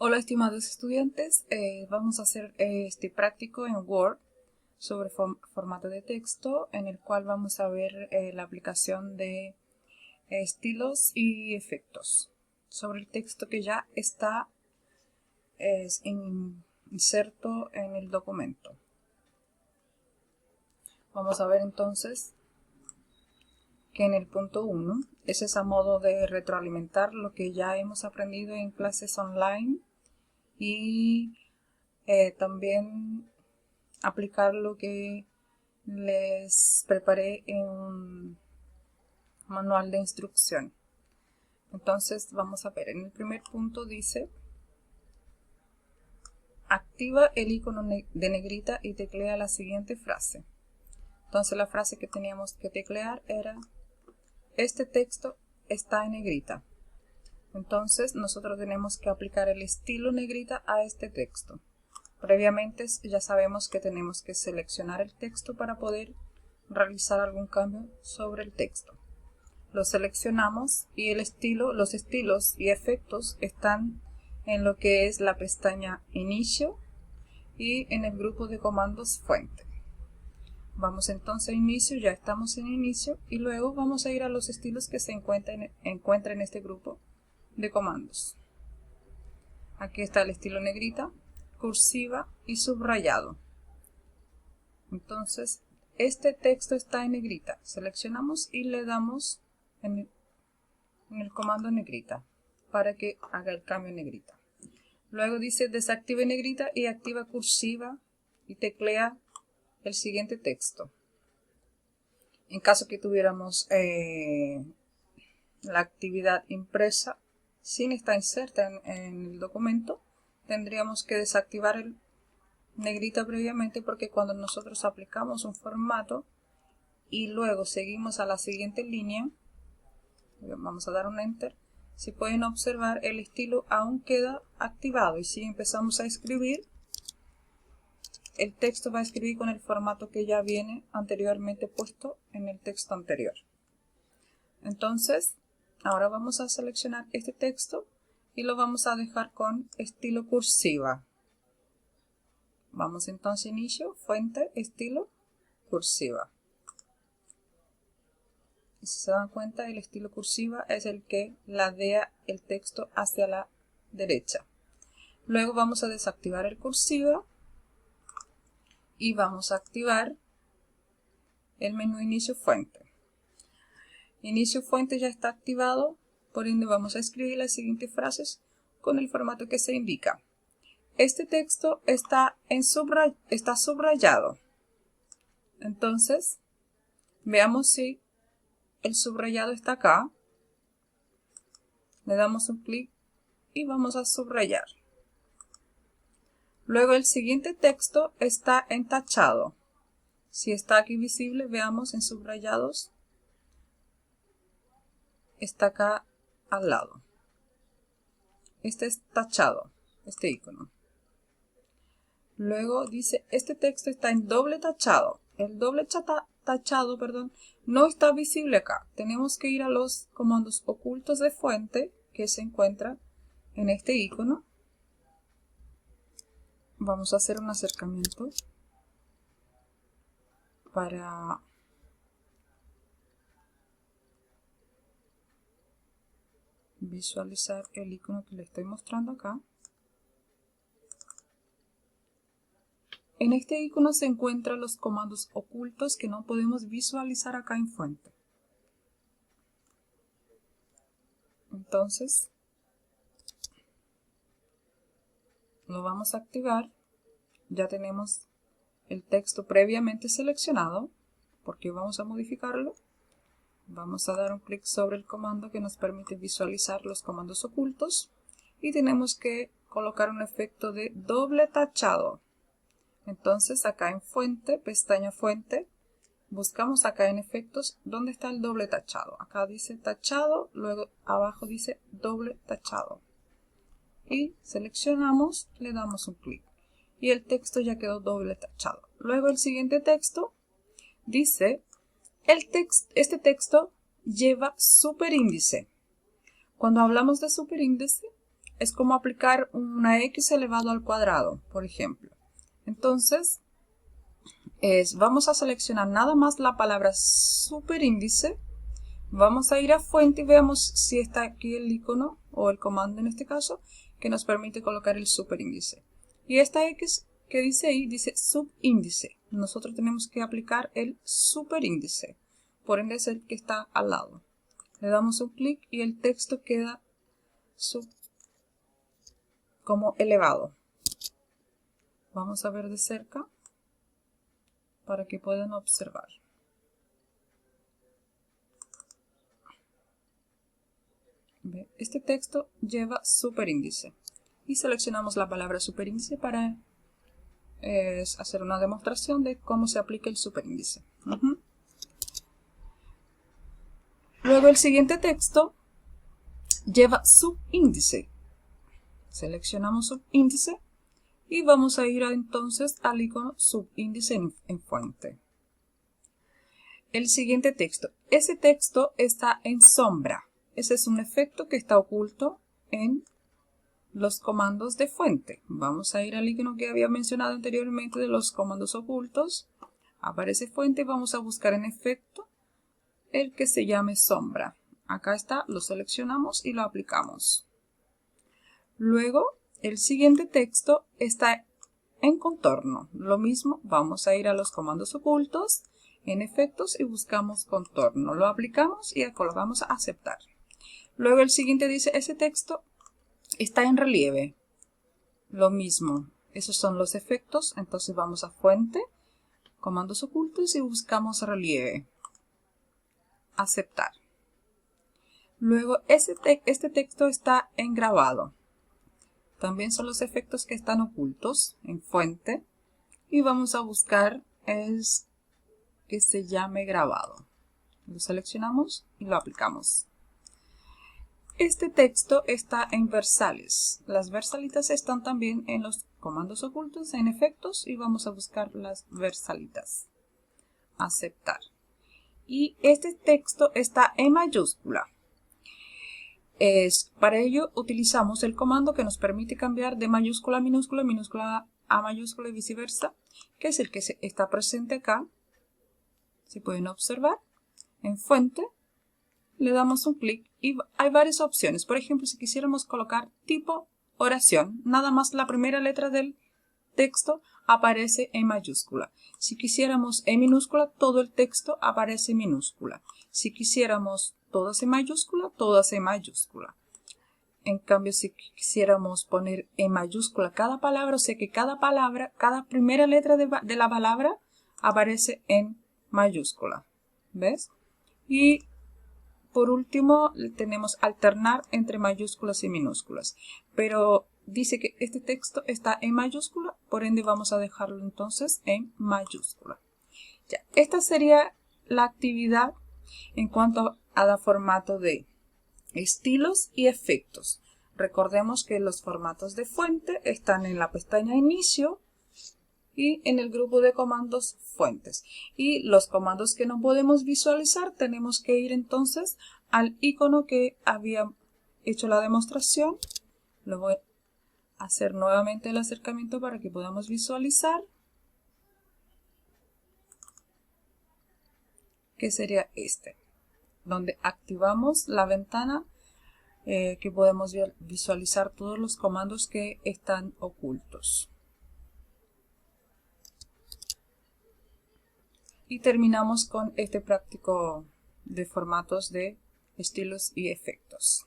Hola estimados estudiantes, vamos a hacer este práctico en Word sobre formato de texto en el cual vamos a ver la aplicación de estilos y efectos sobre el texto que ya está inserto en el documento. Vamos a ver entonces que en el punto 1 es a modo de retroalimentar lo que ya hemos aprendido en clases online y también aplicar lo que les preparé en un manual de instrucción. Entonces vamos a ver, en el primer punto dice: activa el icono de negrita y teclea la siguiente frase. Entonces la frase que teníamos que teclear era: este texto está en negrita. Entonces nosotros tenemos que aplicar el estilo negrita a este texto. Previamente ya sabemos que tenemos que seleccionar el texto para poder realizar algún cambio sobre el texto. Lo seleccionamos y los estilos y efectos están en lo que es la pestaña Inicio y en el grupo de comandos Fuente. Vamos entonces a Inicio, ya estamos en Inicio, y luego vamos a ir a los estilos que se encuentran en este grupo de comandos. Aquí está el estilo negrita, cursiva y subrayado. Entonces, este texto está en negrita. Seleccionamos y le damos en el comando negrita para que haga el cambio en negrita. Luego dice: desactive negrita y activa cursiva y teclea el siguiente texto. En caso que tuviéramos la actividad impresa sin estar inserta en el documento, tendríamos que desactivar el negrita previamente, porque cuando nosotros aplicamos un formato y luego seguimos a la siguiente línea, vamos a dar un enter, si pueden observar, el estilo aún queda activado, y si empezamos a escribir, el texto va a escribir con el formato que ya viene anteriormente puesto en el texto anterior. Entonces ahora vamos a seleccionar este texto y lo vamos a dejar con estilo cursiva. Vamos entonces a Inicio, Fuente, Estilo, Cursiva. Y si se dan cuenta, el estilo cursiva es el que ladea el texto hacia la derecha. Luego vamos a desactivar el cursiva y vamos a activar el menú Inicio Fuente. Inicio Fuente ya está activado, por ende vamos a escribir las siguientes frases con el formato que se indica. Este texto está subrayado. Entonces, veamos si el subrayado está acá. Le damos un clic y vamos a subrayar. Luego el siguiente texto está en tachado. Si está aquí visible, veamos en subrayados. Está acá al lado. Este es tachado, este icono. Luego dice: este texto está en doble tachado. El doble tachado, no está visible acá. Tenemos que ir a los comandos ocultos de fuente que se encuentran en este icono. Vamos a hacer un acercamiento para visualizar el icono que le estoy mostrando acá. En este icono se encuentran los comandos ocultos que no podemos visualizar acá en fuente. Entonces, lo vamos a activar. Ya tenemos el texto previamente seleccionado, porque vamos a modificarlo. Vamos a dar un clic sobre el comando que nos permite visualizar los comandos ocultos y tenemos que colocar un efecto de doble tachado. Entonces acá en Fuente, pestaña Fuente, buscamos acá en Efectos dónde está el doble tachado. Acá dice tachado, luego abajo dice doble tachado. Y seleccionamos, le damos un clic y el texto ya quedó doble tachado. Luego el siguiente texto dice: este texto lleva superíndice. Cuando hablamos de superíndice, es como aplicar una x elevado al cuadrado, por ejemplo. Entonces, vamos a seleccionar nada más la palabra superíndice. Vamos a ir a fuente y veamos si está aquí el icono o el comando en este caso que nos permite colocar el superíndice. Y esta X que dice ahí dice subíndice. Nosotros tenemos que aplicar el superíndice. Por ende es el que está al lado. Le damos un clic y el texto queda como elevado. Vamos a ver de cerca para que puedan observar. Este texto lleva superíndice y seleccionamos la palabra superíndice para hacer una demostración de cómo se aplica el superíndice. Luego el siguiente texto lleva subíndice. Seleccionamos subíndice y vamos a ir entonces al icono subíndice en fuente. El siguiente texto. Ese texto está en sombra. Ese es un efecto que está oculto en los comandos de fuente. Vamos a ir al icono que había mencionado anteriormente de los comandos ocultos. Aparece fuente y vamos a buscar en efecto el que se llame sombra. Acá está, lo seleccionamos y lo aplicamos. Luego, el siguiente texto está en contorno. Lo mismo, vamos a ir a los comandos ocultos, en efectos y buscamos contorno. Lo aplicamos y colocamos a aceptar. Luego el siguiente dice, ese texto está en relieve. Lo mismo, esos son los efectos. Entonces vamos a fuente, comandos ocultos y buscamos relieve. Aceptar. Luego este texto está en grabado. También son los efectos que están ocultos en fuente. Y vamos a buscar el que se llame grabado. Lo seleccionamos y lo aplicamos. Este texto está en versales. Las versalitas están también en los comandos ocultos, en efectos, y vamos a buscar las versalitas. Aceptar. Y este texto está en mayúscula. Para ello utilizamos el comando que nos permite cambiar de mayúscula a minúscula, minúscula a mayúscula y viceversa, que es el que está presente acá. Si pueden observar, en fuente. Le damos un clic y hay varias opciones. Por ejemplo, si quisiéramos colocar tipo oración, nada más la primera letra del texto aparece en mayúscula. Si quisiéramos en minúscula, todo el texto aparece en minúscula. Si quisiéramos todas en mayúscula, todas en mayúscula. En cambio, si quisiéramos poner en mayúscula cada palabra, o sea que cada palabra, cada primera letra de la palabra aparece en mayúscula. ¿Ves? Y por último, tenemos alternar entre mayúsculas y minúsculas. Pero dice que este texto está en mayúscula, por ende vamos a dejarlo entonces en mayúscula. Ya, esta sería la actividad en cuanto a formato de estilos y efectos. Recordemos que los formatos de fuente están en la pestaña Inicio y en el grupo de comandos fuentes. Y los comandos que no podemos visualizar tenemos que ir entonces al icono que había hecho la demostración. Lo voy a hacer nuevamente el acercamiento para que podamos visualizar. Que sería este, donde activamos la ventana que podemos visualizar todos los comandos que están ocultos. Y terminamos con este práctico de formatos de estilos y efectos.